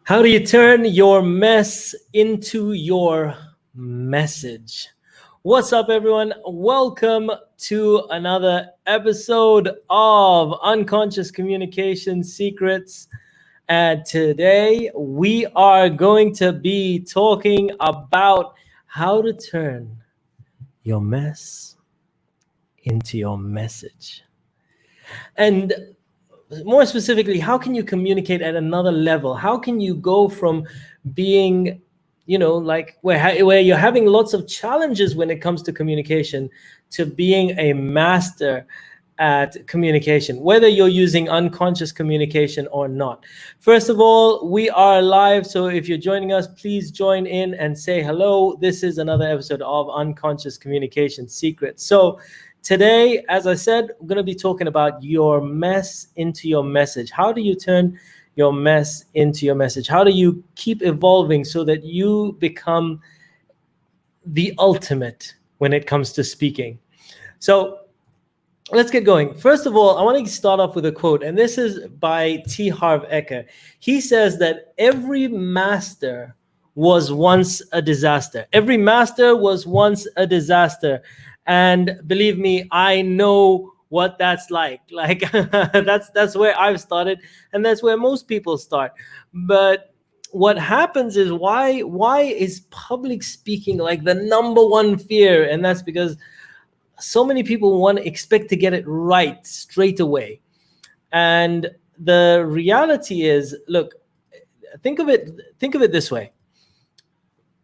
How do you turn your mess into your message? What's up, everyone? Welcome to another episode of Unconscious Communication Secrets. And today we are going to be talking about how to turn your mess into your message. And more specifically, how can you communicate at another level? How can you go from being, like where you're having lots of challenges when it comes to communication to being a master at communication, whether you're using unconscious communication or not? First of all, we are live, so if you're joining us, please join in and say hello. This is another episode of Unconscious Communication Secrets. So today, as I said, we're going to be talking about your mess into your message. How do you turn your mess into your message? How do you keep evolving so that you become the ultimate when it comes to speaking? So let's get going. First of all, I want to start off with a quote, and this is by Harv Eker. He says that every master was once a disaster. Every master was once a disaster. And believe me, I know what that's like. Like that's where I've started, and that's where most people start. But what happens is why is public speaking like the number one fear? And that's because so many people expect to get it right straight away. And the reality is, look, think of it this way.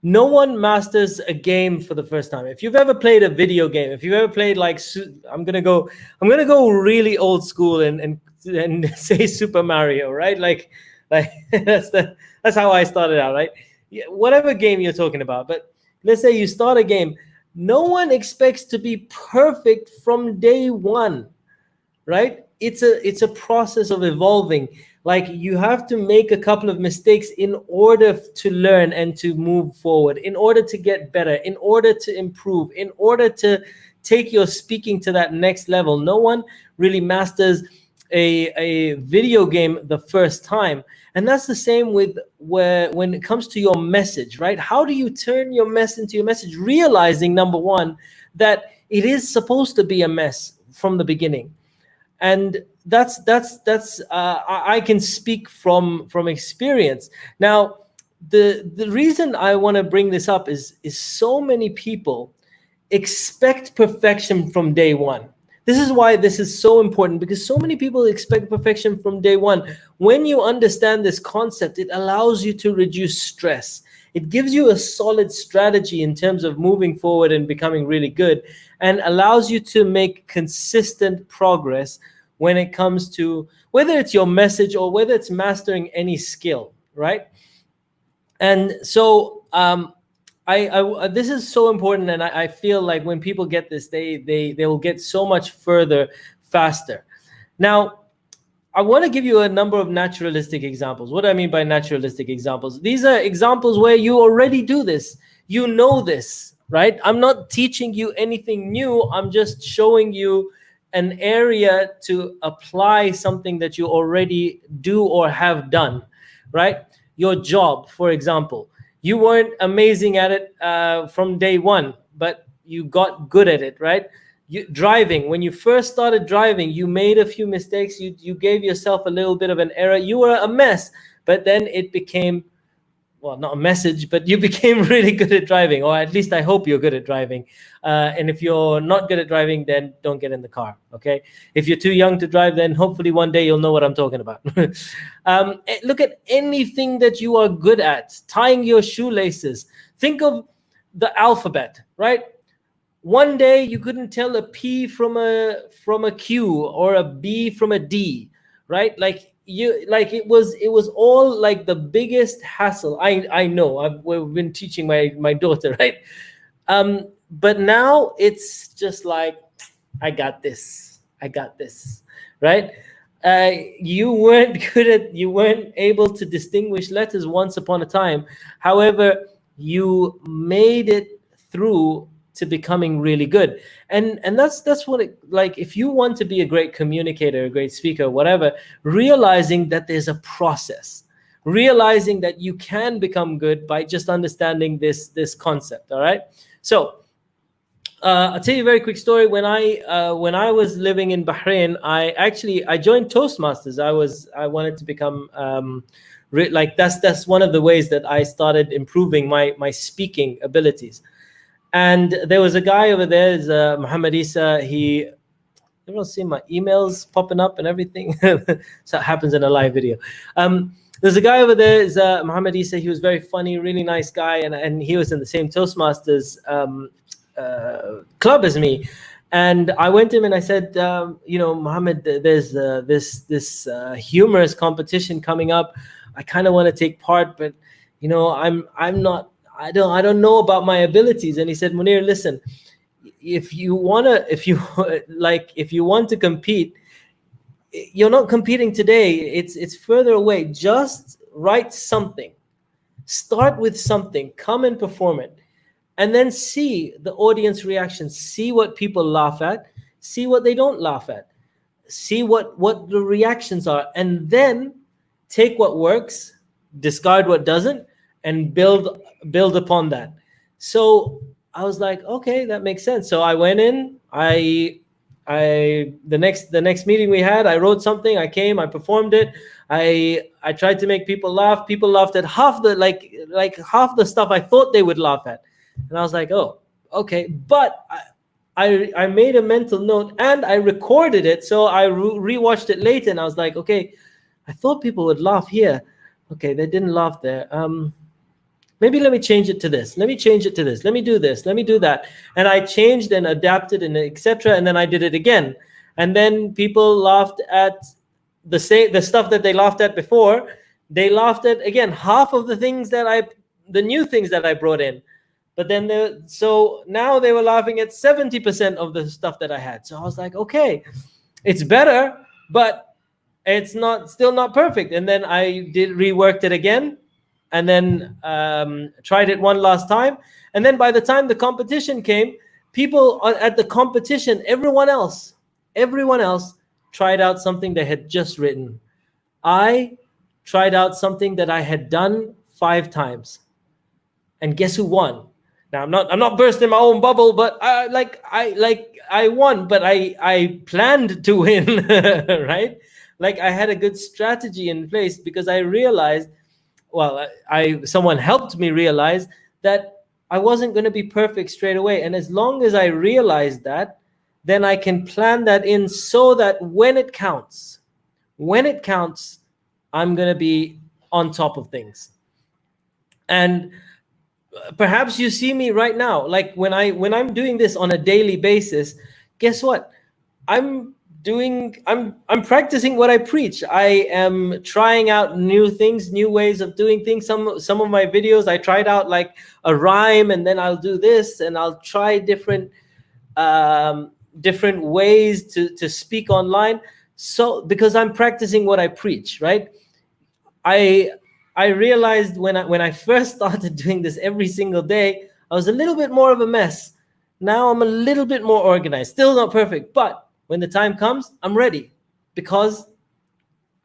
No one masters a game for the first time. If you've ever played a video game, if you've ever played I'm gonna go really old school and say Super Mario, right? Like that's how I started out, right? Yeah, whatever game you're talking about, but let's say you start a game. No one expects to be perfect from day one, right? It's a process of evolving. Like, you have to make a couple of mistakes in order to learn and to move forward, in order to get better, in order to improve, in order to take your speaking to that next level. No one really masters a video game the first time. And that's the same with when it comes to your message, right? How do you turn your mess into your message? Realizing, number one, that it is supposed to be a mess from the beginning. And that's I can speak from experience. Now, the reason I want to bring this up is so many people expect perfection from day one. This is why this is so important, because so many people expect perfection from day one. When you understand this concept, it allows you to reduce stress. It gives you a solid strategy in terms of moving forward and becoming really good, and allows you to make consistent progress when it comes to whether it's your message or whether it's mastering any skill, right? And so I this is so important, and I feel like when people get this, they will get so much further faster. Now, I want to give you a number of naturalistic examples. What do I mean by naturalistic examples? These are examples where you already do this. You know this, right? I'm not teaching you anything new. I'm just showing you an area to apply something that you already do or have done, right? Your job, for example. You weren't amazing at it from day one, but you got good at it, right? Driving, when you first started driving, you made a few mistakes. You gave yourself a little bit of an error. You were a mess, but then it became, well, not a message, but you became really good at driving, or at least I hope you're good at driving. And if you're not good at driving, then don't get in the car, okay? If you're too young to drive, then hopefully one day you'll know what I'm talking about. Look at anything that you are good at. Tying your shoelaces. Think of the alphabet, right? One day you couldn't tell a P from a Q or a B from a D, right? It was all like the biggest hassle. I know we've been teaching my daughter, right? But now it's just like, I got this, right? You weren't able to distinguish letters once upon a time. However, you made it through to becoming really good. And that's what it, like, if you want to be a great communicator, a great speaker, whatever, realizing that there's a process, realizing that you can become good by just understanding this concept. All right. So I'll tell you a very quick story. When I was living in Bahrain, I joined Toastmasters. I wanted to become like that's one of the ways that I started improving my speaking abilities. And there was a guy over there, is Muhammad Isa. Everyone's seen my emails popping up and everything. So it happens in a live video. There's a guy over there, is Muhammad Isa. He was very funny, really nice guy, and he was in the same Toastmasters club as me. And I went to him and I said, Muhammad, there's this humorous competition coming up. I kind of want to take part, but I'm not. I don't know about my abilities. And he said, Muneer, listen, if you want to compete, you're not competing today. It's further away. Just write something. Start with something. Come and perform it. And then see the audience reaction. See what people laugh at. See what they don't laugh at. See what the reactions are. And then take what works, discard what doesn't, and build upon that. So I was like, okay, that makes sense. So I went in. The next meeting we had, I wrote something. I came. I performed it. I tried to make people laugh. People laughed at half the half the stuff I thought they would laugh at. And I was like, oh, okay. But I made a mental note and I recorded it. So I rewatched it later and I was like, okay, I thought people would laugh here. Okay, they didn't laugh there. Maybe let me change it to this. Let me change it to this. Let me do this. Let me do that. And I changed and adapted and etc. And then I did it again. And then people laughed at the stuff that they laughed at before. They laughed at, again, half of the new things that I brought in. But then so now they were laughing at 70% of the stuff that I had. So I was like, okay, it's better, but it's still not perfect. And then I reworked it again. And then tried it one last time. And then by the time the competition came, people at the competition, everyone else tried out something they had just written. I tried out something that I had done 5 times. And guess who won? Now I'm not bursting my own bubble, but I won, but I planned to win, right? Like I had a good strategy in place because I realized, someone helped me realize that I wasn't going to be perfect straight away. And as long as I realize that, then I can plan that in so that when it counts, I'm going to be on top of things. And perhaps you see me right now, like when I'm doing this on a daily basis, guess what? I'm practicing what I preach. I am trying out new things, new ways of doing things. Some of my videos, I tried out like a rhyme, and then I'll do this, and I'll try different ways to speak online. So because I'm practicing what I preach, right? I realized when I first started doing this every single day, I was a little bit more of a mess. Now I'm a little bit more organized. Still not perfect, but when the time comes, I'm ready because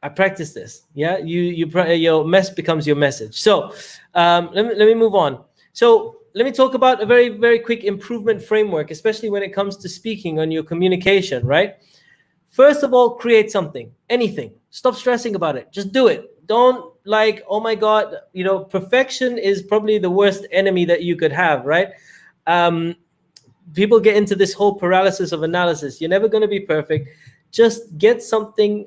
I practice this. Yeah, your mess becomes your message. So let me move on. So let me talk about a very, very quick improvement framework, especially when it comes to speaking on your communication, right? First of all, create something, anything. Stop stressing about it. Just do it. Don't oh my God, perfection is probably the worst enemy that you could have, right? People get into this whole paralysis of analysis. You're never going to be perfect. Just get something,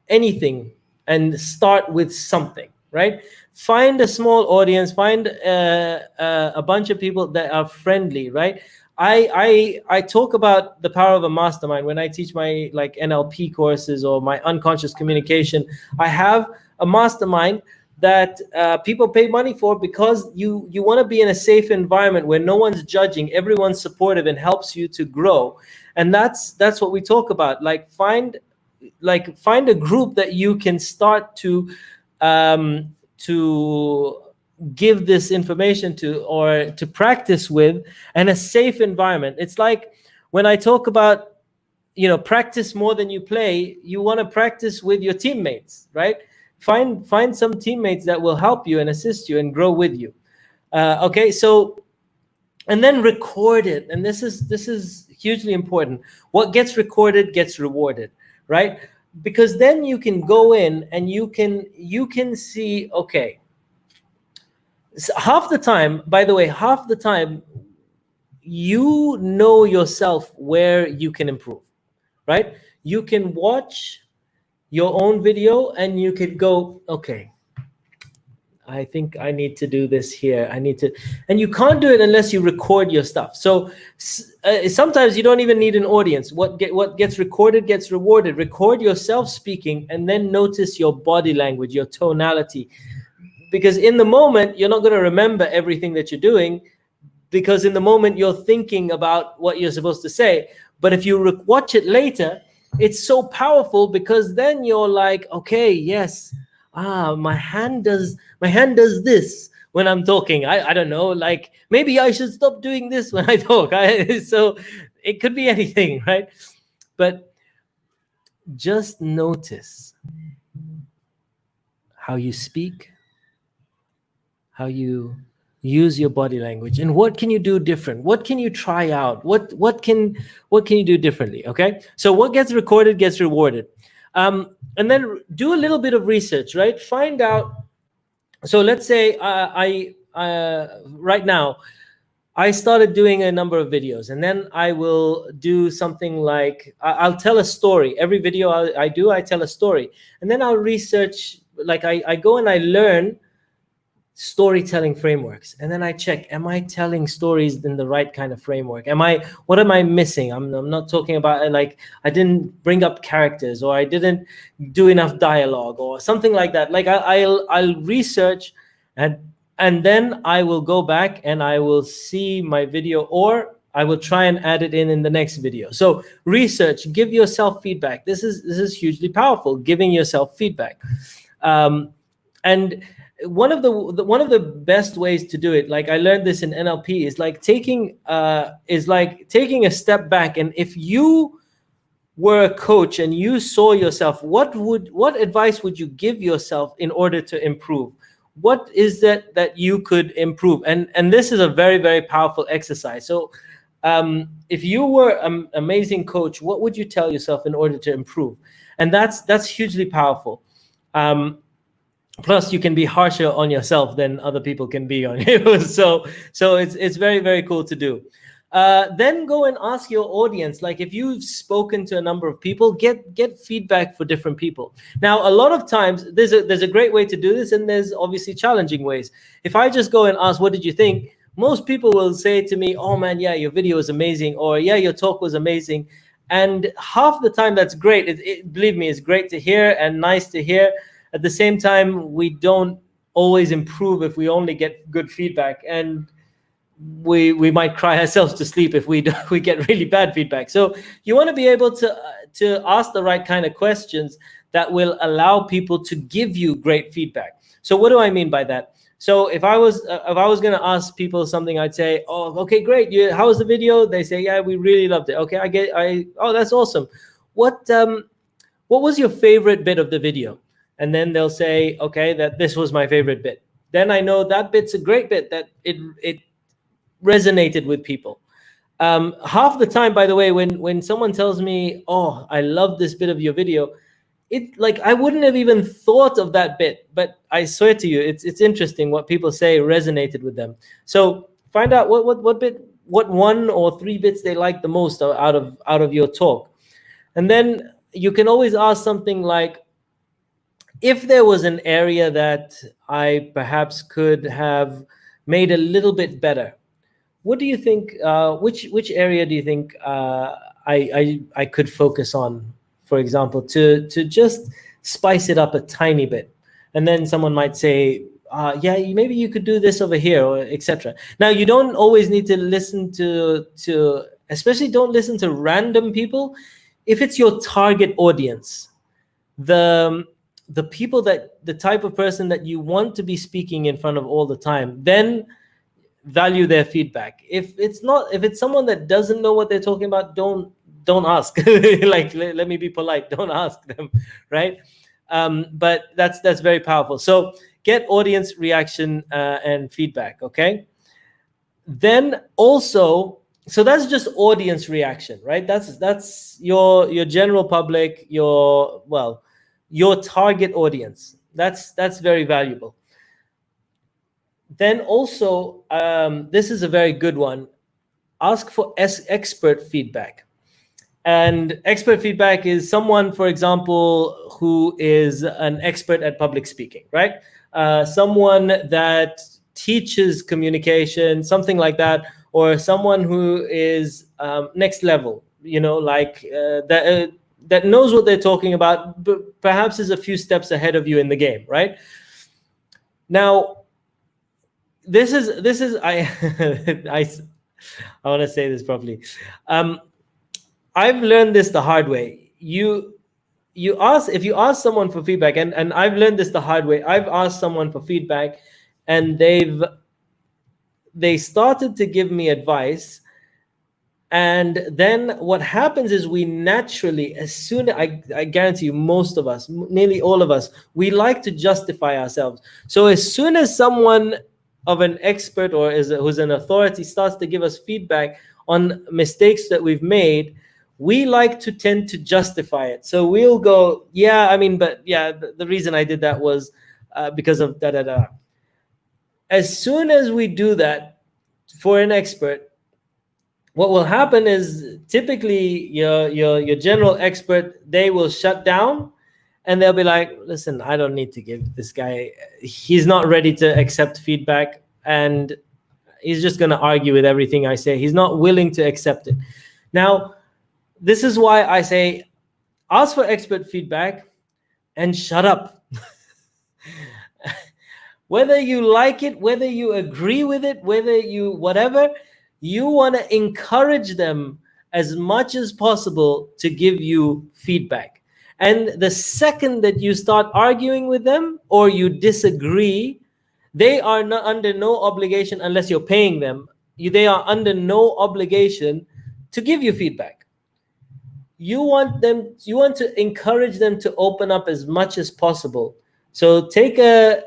anything, and start with something, right? Find a small audience. Find a bunch of people that are friendly, right? I talk about the power of a mastermind when I teach my NLP courses or my unconscious communication. I have a mastermind that people pay money for because you want to be in a safe environment where no one's judging, everyone's supportive and helps you to grow. And that's what we talk about. Find a group that you can start to give this information to or to practice with, and a safe environment. It's like when I talk about practice more than you play, you want to practice with your teammates, right? Find some teammates that will help you and assist you and grow with you. Okay, so, and then record it. And this is hugely important. What gets recorded gets rewarded, right? Because then you can go in and you can see, okay, so half the time, by the way, half the time you know yourself where you can improve, right? You can watch your own video and you could go, okay, I think I need to do this here. I need to, and you can't do it unless you record your stuff. So sometimes you don't even need an audience. What gets recorded gets rewarded. Record yourself speaking and then notice your body language, your tonality. Because in the moment, you're not going to remember everything that you're doing, because in the moment you're thinking about what you're supposed to say. But if you watch it later, it's so powerful, because then you're like, okay, yes, my hand does this when I'm talking. I don't know, like maybe I should stop doing this when I talk. So it could be anything, right? But just notice how you speak, how you use your body language, and what can you do different? What can you try out? What can you do differently? Okay, so what gets recorded gets rewarded. And then do a little bit of research, right? Find out. So let's say right now I started doing a number of videos, and then I will do something like I'll tell a story. Every video I do, I tell a story, and then I'll research. Like I go and I learn storytelling frameworks, and then I check, am I telling stories in the right kind of framework? What am I missing? I'm not talking about, like, I didn't bring up characters, or I didn't do enough dialogue, or something like that. Like I'll research, and then I will go back and I will see my video, or I will try and add it in the next video. So research, give yourself feedback. This is hugely powerful, giving yourself feedback. And one of the best ways to do it, like I learned this in NLP, is like taking a step back. And if you were a coach and you saw yourself, what advice would you give yourself in order to improve? What is that you could improve? And this is a very, very powerful exercise. So if you were an amazing coach, what would you tell yourself in order to improve? And that's hugely powerful. Plus, you can be harsher on yourself than other people can be on you. So it's very, very cool to do. Then go and ask your audience. Like if you've spoken to a number of people, get feedback for different people. Now, a lot of times there's a great way to do this, and there's obviously challenging ways. If I just go and ask, what did you think? Most people will say to me, oh man, yeah, your video was amazing, or yeah, your talk was amazing. And half the time that's great. Believe me, it's great to hear and nice to hear. At the same time, we don't always improve if we only get good feedback, and we might cry ourselves to sleep if we get really bad feedback. So you want to be able to ask the right kind of questions that will allow people to give you great feedback. So what do I mean by that? So if I was going to ask people something, I'd say, oh, okay, great. How was the video? They say, yeah, we really loved it. Okay, oh, that's awesome. What was your favorite bit of the video? And then they'll say, okay, that this was my favorite bit. Then I know that bit's a great bit, that it resonated with people. Half the time, by the way, when someone tells me, oh, I love this bit of your video, like I wouldn't have even thought of that bit, but I swear to you, it's interesting what people say resonated with them. So find out what bit, what 1 or 3 bits they like the most out of your talk. And then you can always ask something like, if there was an area that I perhaps could have made a little bit better, what do you think? Which area do you think I could focus on, for example, to just spice it up a tiny bit? And then someone might say, yeah, maybe you could do this over here, or etc. Now, you don't always need to listen to especially don't listen to random people. If it's your target audience, the people the type of person that you want to be speaking in front of all the time, then value their feedback. If it's someone that doesn't know what they're talking about, don't ask. Like, let me be polite, don't ask them, right? But that's very powerful. So get audience reaction and feedback. Okay. Then also, so that's just audience reaction, right? That's your general public, your target audience. That's very valuable. Then also, this is a very good one. Ask for expert feedback. And expert feedback is someone, for example, who is an expert at public speaking, right? Someone that teaches communication, something like that, or someone who is next level, like that knows what they're talking about, but perhaps is a few steps ahead of you in the game, right? Now, this is I I want to say this properly. I've learned this the hard way. If you ask someone for feedback, and I've learned this the hard way. I've asked someone for feedback, and they started to give me advice, and then what happens is we naturally, as soon I guarantee you, most of us, nearly all of us, we like to justify ourselves. So as soon as someone of an expert or who's an authority starts to give us feedback on mistakes that we've made, we like to tend to justify it. So we'll go, the reason I did that was because of da da da. As soon as we do that for an expert, what will happen is typically your general expert, they will shut down and they'll be like, listen, I don't need to give this guy, he's not ready to accept feedback, and he's just going to argue with everything I say. He's not willing to accept it. Now, this is why I say, ask for expert feedback and shut up. Whether you like it, whether you agree with it, whatever, you want to encourage them as much as possible to give you feedback. And the second that you start arguing with them or you disagree, they are not under no obligation, unless you're paying them, they are under no obligation to give you feedback. You want to encourage them to open up as much as possible. So take a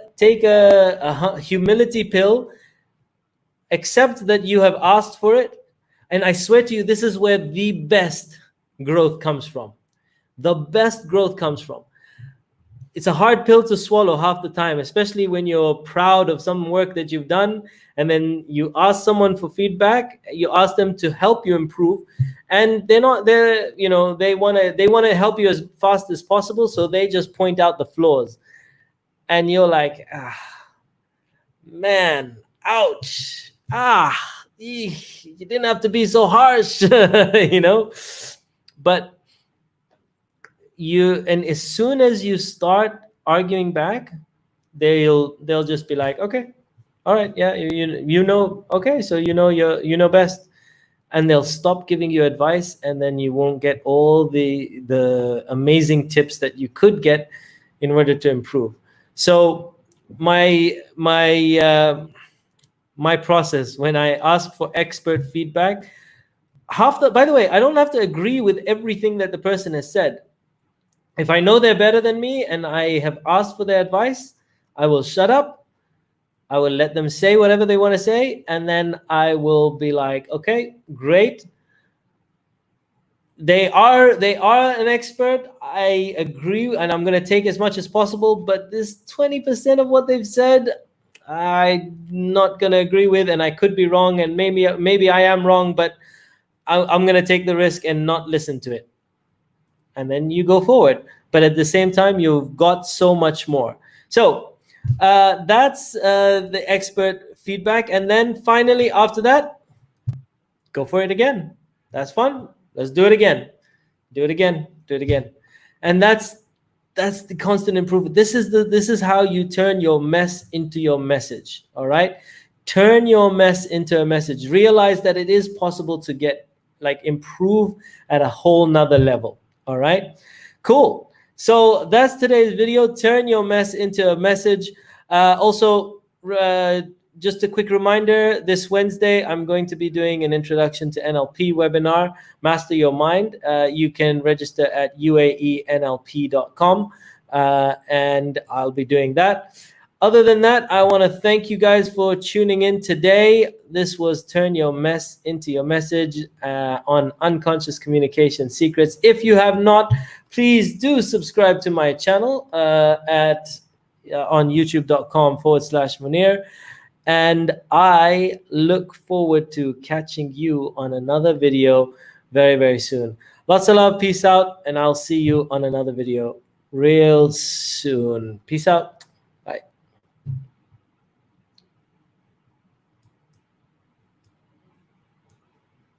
humility pill, accept that you have asked for it, and I swear to you, this is where the best growth comes from. The best growth comes from. It's a hard pill to swallow half the time, especially when you're proud of some work that you've done, and then you ask someone for feedback, you ask them to help you improve, and they want to help you as fast as possible, so they just point out the flaws. And you're like, man, ouch. You didn't have to be so harsh, But and as soon as you start arguing back, they'll just be like, okay, all right, yeah, okay, so you know best, and they'll stop giving you advice, and then you won't get all the amazing tips that you could get in order to improve. So my process when I ask for expert feedback, by the way, I don't have to agree with everything that the person has said. If I know they're better than me and I have asked for their advice, I will shut up. I will let them say whatever they want to say, and then I will be like, okay, great. They are an expert. I agree, and I'm going to take as much as possible, but this 20% of what they've said, I'm not going to agree with, and I could be wrong, and maybe I am wrong, but I'm going to take the risk and not listen to it. And then you go forward. But at the same time, you've got so much more. So that's the expert feedback. And then finally, after that, go for it again. That's fun. Let's do it again. Do it again. Do it again. And that's the constant improvement. This is how you turn your mess into your message. All right. Turn your mess into a message. Realize that it is possible to improve at a whole nother level. All right, cool. So that's today's video. Turn your mess into a message. Also, just a quick reminder, this Wednesday, I'm going to be doing an introduction to NLP webinar, Master Your Mind. You can register at uaenlp.com. and I'll be doing that. Other than that, I want to thank you guys for tuning in today. This was Turn Your Mess into Your Message on Unconscious Communication Secrets. If you have not, please do subscribe to my channel on youtube.com/Muneer. And I look forward to catching you on another video very, very soon. Lots of love, peace out, and I'll see you on another video real soon. Peace out.